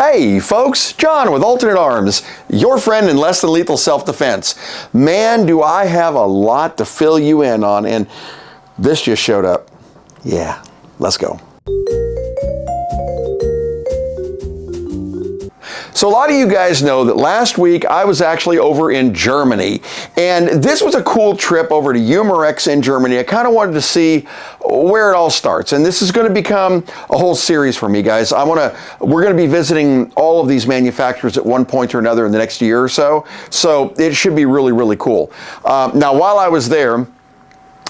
Hey folks, John with Alternate Arms, your friend in less than lethal self-defense. Man, do I have a lot to fill you in on, and this just showed up. Yeah, let's go. So a lot of you guys know that last week I was actually over in Germany, and this was a cool trip over to Umarex in Germany. I kind of wanted to see where it all starts, and this is going to become a whole series for me, guys. We're going to be visiting all of these manufacturers at one point or another in the next year or so, so it should be really, really cool. Now, while I was there,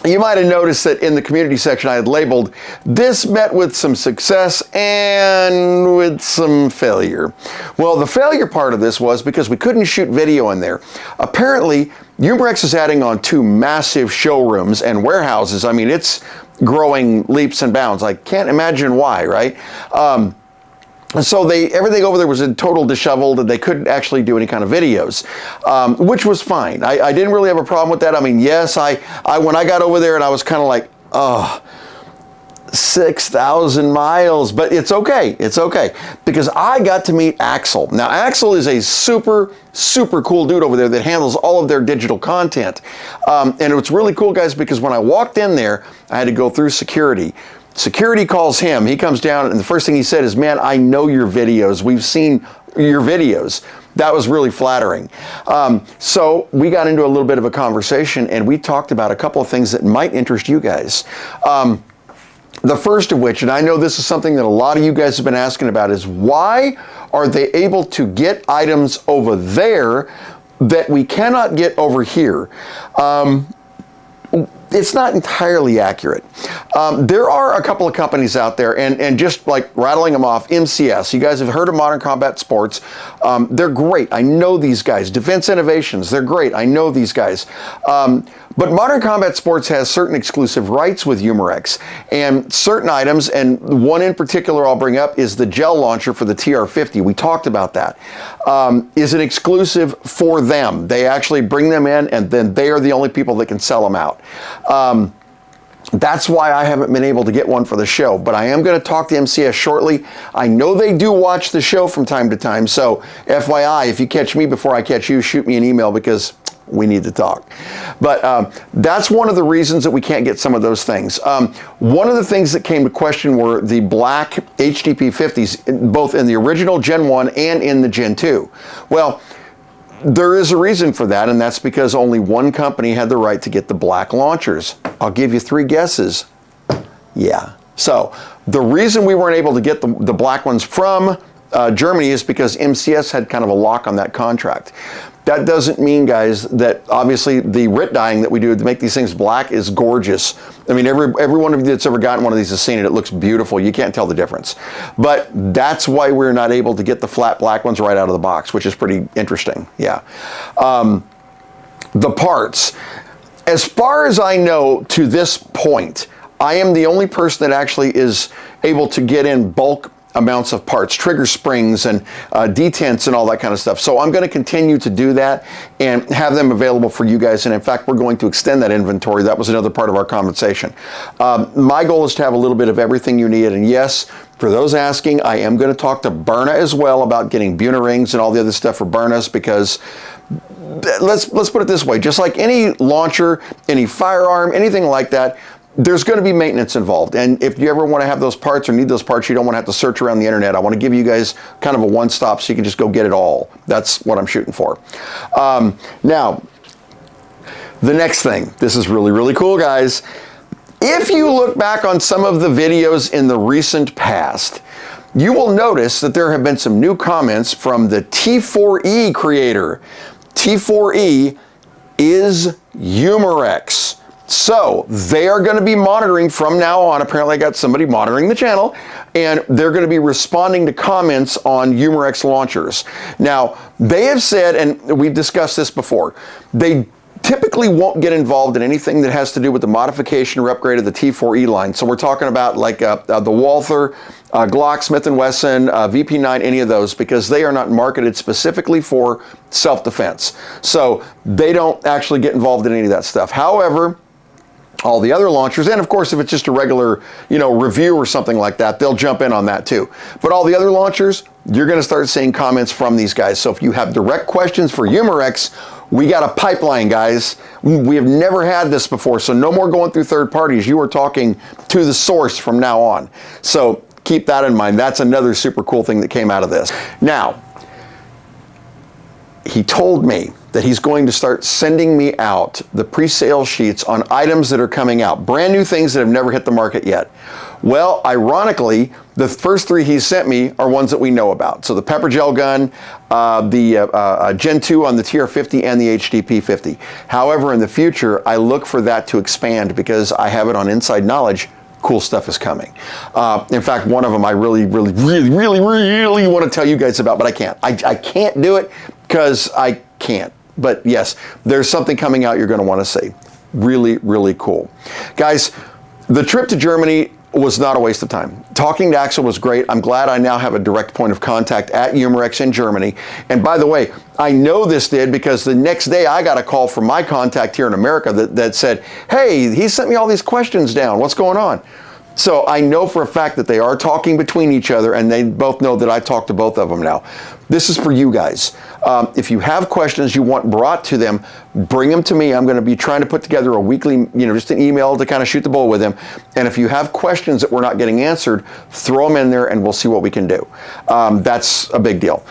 you might have noticed that in the community section I had labeled, this met with some success and with some failure. Well, the failure part of this was because we couldn't shoot video in there. Apparently, Umarex is adding on 2 massive showrooms and warehouses. I mean, it's growing leaps and bounds. I can't imagine why, right? So everything over there was in total disheveled, and they couldn't actually do any kind of videos, which was fine. I didn't really have a problem with that. I mean, yes, when I got over there and I was kind of like, oh, 6,000 miles, but it's okay. It's okay, because I got to meet Axel. Now, Axel is a super, super cool dude over there that handles all of their digital content. And it's really cool, guys, because when I walked in there, I had to go through security. Security calls him. He comes down, and the first thing he said is, man, I know your videos. We've seen your videos. That was really flattering. So we got into a little bit of a conversation, and we talked about a couple of things that might interest you guys. The first of which, and I know this is something that a lot of you guys have been asking about, is why are they able to get items over there that we cannot get over here? It's not entirely accurate. There are a couple of companies out there, and just like rattling them off, MCS, you guys have heard of Modern Combat Sports. They're great. I know these guys. Defense Innovations, they're great. I know these guys. But Modern Combat Sports has certain exclusive rights with Umarex, and certain items, and one in particular I'll bring up is the gel launcher for the TR-50. We talked about that. Is an exclusive for them. They actually bring them in, and then they are the only people that can sell them out. That's why I haven't been able to get one for the show, but I am going to talk to MCS shortly. I know they do watch the show from time to time, so FYI, if you catch me before I catch you, shoot me an email, because we need to talk. But that's one of the reasons that we can't get some of those things. One of the things that came to question were the black HDP 50s, both in the original Gen 1 and in the Gen 2. Well, there is a reason for that, and that's because only one company had the right to get the black launchers. I'll give you 3 guesses. Yeah. So the reason we weren't able to get the black ones from Germany is because MCS had kind of a lock on that contract. That doesn't mean, guys, that obviously the RIT dyeing that we do to make these things black is gorgeous. I mean, every one of you that's ever gotten one of these has seen it. It looks beautiful. You can't tell the difference. But that's why we're not able to get the flat black ones right out of the box, which is pretty interesting. Yeah. The parts. As far as I know to this point, I am the only person that actually is able to get in bulk amounts of parts, trigger springs and detents and all that kind of stuff. So I'm going to continue to do that and have them available for you guys. And in fact, we're going to extend that inventory. That was another part of our conversation. My goal is to have a little bit of everything you need. And yes, for those asking, I am going to talk to Berna as well about getting Buna rings and all the other stuff for Bernas, because let's put it this way, just like any launcher, any firearm, anything like that, there's going to be maintenance involved. And if you ever want to have those parts or need those parts, you don't want to have to search around the internet. I want to give you guys kind of a one-stop so you can just go get it all. That's what I'm shooting for. Now, the next thing, this is really, really cool, guys. If you look back on some of the videos in the recent past, you will notice that there have been some new comments from the T4E creator. T4E is Umarex. So they are going to be monitoring from now on. Apparently I got somebody monitoring the channel, and they're going to be responding to comments on Umarex launchers. Now, they have said, and we've discussed this before, they typically won't get involved in anything that has to do with the modification or upgrade of the T4E line. So we're talking about like the Walther, Glock, Smith & Wesson, VP9, any of those, because they are not marketed specifically for self-defense. So they don't actually get involved in any of that stuff. However, All the other launchers, and of course if it's just a regular, review or something like that, they'll jump in on that too. But all the other launchers, you're going to start seeing comments from these guys. So if you have direct questions for Umarex, we got a pipeline, guys. We have never had this before, so no more going through third parties. You are talking to the source from now on. So keep that in mind. That's another super cool thing that came out of this. Now, he told me that he's going to start sending me out the pre-sale sheets on items that are coming out, brand new things that have never hit the market yet. Well, ironically, the first 3 he sent me are ones that we know about. So the Pepper Gel gun, the Gen 2 on the TR50 and the HDP 50. However, in the future, I look for that to expand because I have it on inside knowledge. Cool stuff is coming. In fact, one of them I really want to tell you guys about, but I can't. I can't do it because I can't. But yes, there's something coming out you're going to want to see. Really, really cool. Guys, the trip to Germany was not a waste of time. Talking to Axel was great. I'm glad I now have a direct point of contact at Umarex in Germany. And by the way, I know this did because the next day I got a call from my contact here in America that said, hey, he sent me all these questions down. What's going on? So I know for a fact that they are talking between each other, and they both know that I talked to both of them now. This is for you guys. If you have questions you want brought to them, bring them to me. I'm going to be trying to put together a weekly, just an email to kind of shoot the bull with them. And if you have questions that we're not getting answered, throw them in there and we'll see what we can do. That's a big deal.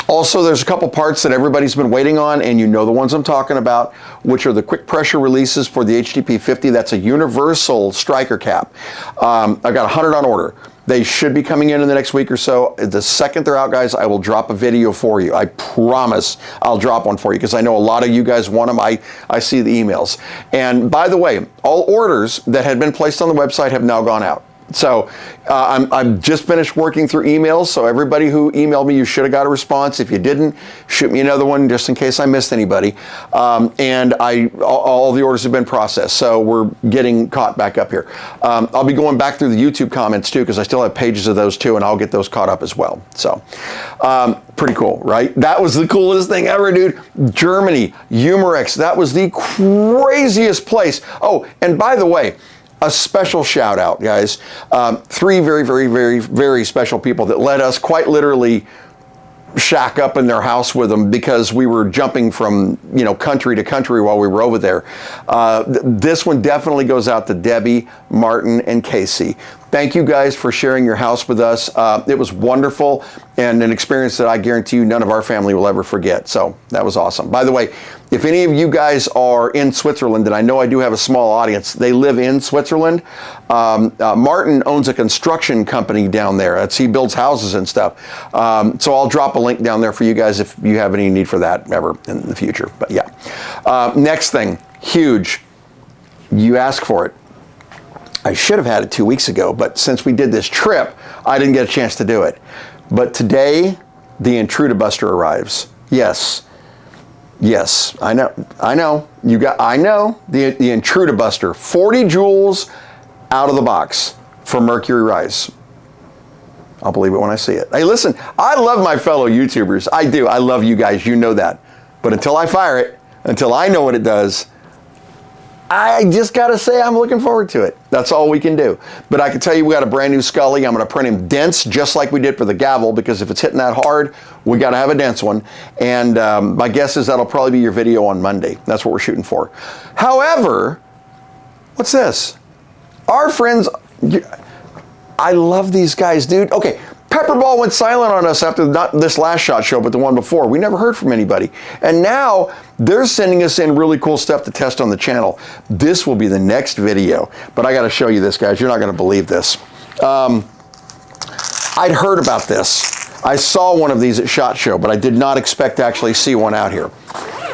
Also, there's a couple parts that everybody's been waiting on, and you know the ones I'm talking about, which are the quick pressure releases for the HDP 50. That's a universal striker cap. I've got 100 on order. They should be coming in the next week or so. The second they're out, guys, I will drop a video for you. I promise I'll drop one for you because I know a lot of you guys want them. I see the emails. And by the way, all orders that had been placed on the website have now gone out. So I'm just finished working through emails. So everybody who emailed me, you should have got a response. If you didn't, shoot me another one just in case I missed anybody. And all the orders have been processed. So we're getting caught back up here. I'll be going back through the YouTube comments too, because I still have pages of those too, and I'll get those caught up as well. So pretty cool, right? That was the coolest thing ever, dude. Germany, Umarex, that was the craziest place. Oh, and by the way, a special shout out, guys. 3 very special people that let us quite literally shack up in their house with them because we were jumping from country to country while we were over there. This one definitely goes out to Debbie, Martin, and Casey. Thank you guys for sharing your house with us. It was wonderful and an experience that I guarantee you none of our family will ever forget. So that was awesome. By the way, if any of you guys are in Switzerland, and I know I do have a small audience, they live in Switzerland. Martin owns a construction company down there. He builds houses and stuff. So I'll drop a link down there for you guys if you have any need for that ever in the future. But yeah. Next thing, huge. You asked for it. I should have had it 2 weeks ago, but since we did this trip, I didn't get a chance to do it. But today, the Intruder Buster arrives. Yes, I know. I know the Intruder Buster, 40 joules out of the box for Mercury Rise. I'll believe it when I see it. Hey, listen, I love my fellow YouTubers. I do. I love you guys. You know that. But until I fire it, until I know what it does, I just got to say I'm looking forward to it. That's all we can do. But I can tell you we got a brand new Scully. I'm going to print him dense just like we did for the gavel, because if it's hitting that hard, we got to have a dense one. And my guess is that'll probably be your video on Monday. That's what we're shooting for. However, what's this? Our friends, I love these guys, dude. Okay, Pepperball went silent on us after not this last SHOT Show, but the one before. We never heard from anybody. And now they're sending us in really cool stuff to test on the channel. This will be the next video, but I got to show you this, guys. You're not going to believe this. I'd heard about this. I saw one of these at SHOT Show, but I did not expect to actually see one out here.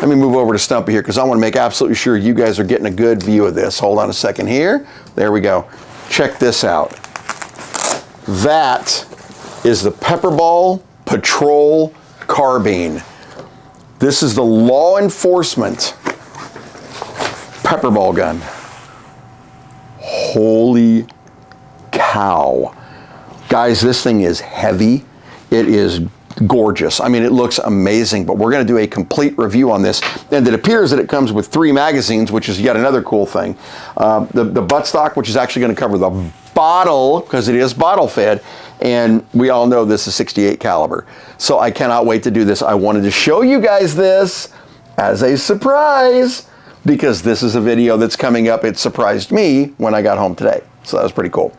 Let me move over to Stumpy here because I want to make absolutely sure you guys are getting a good view of this. Hold on a second here. There we go. Check this out. That is the Pepperball Patrol Carbine. This is the law enforcement Pepperball gun. Holy cow. Guys, this thing is heavy. It is gorgeous. I mean, it looks amazing, but we're going to do a complete review on this. And it appears that it comes with 3 magazines, which is yet another cool thing. The buttstock, which is actually going to cover the bottle, because it is bottle fed, and we all know this is 68 caliber. So I cannot wait to do this. I wanted to show you guys this as a surprise, because this is a video that's coming up. It surprised me when I got home today. So that was pretty cool.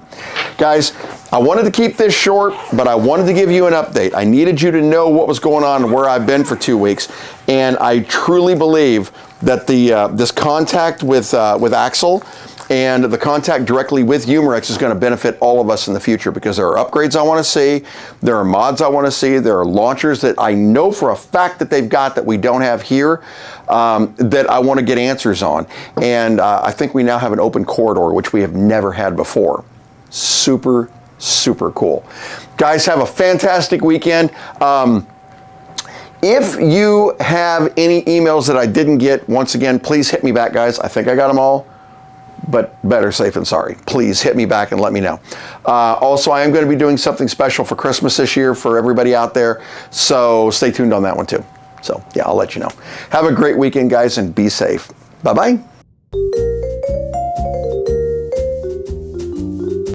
Guys, I wanted to keep this short, but I wanted to give you an update. I needed you to know what was going on and where I've been for 2 weeks. And I truly believe that this contact with Axel and the contact directly with Umarex is going to benefit all of us in the future, because there are upgrades I want to see, there are mods I want to see, there are launchers that I know for a fact that they've got that we don't have here, that I want to get answers on. And I think we now have an open corridor, which we have never had before. Super, super cool. Guys, have a fantastic weekend. If you have any emails that I didn't get, once again, please hit me back, guys. I think I got them all, but better safe than sorry. Please hit me back and let me know. Also, I am going to be doing something special for Christmas this year for everybody out there, so stay tuned on that one too. So yeah, I'll let you know. Have a great weekend, guys, and be safe. Bye-bye.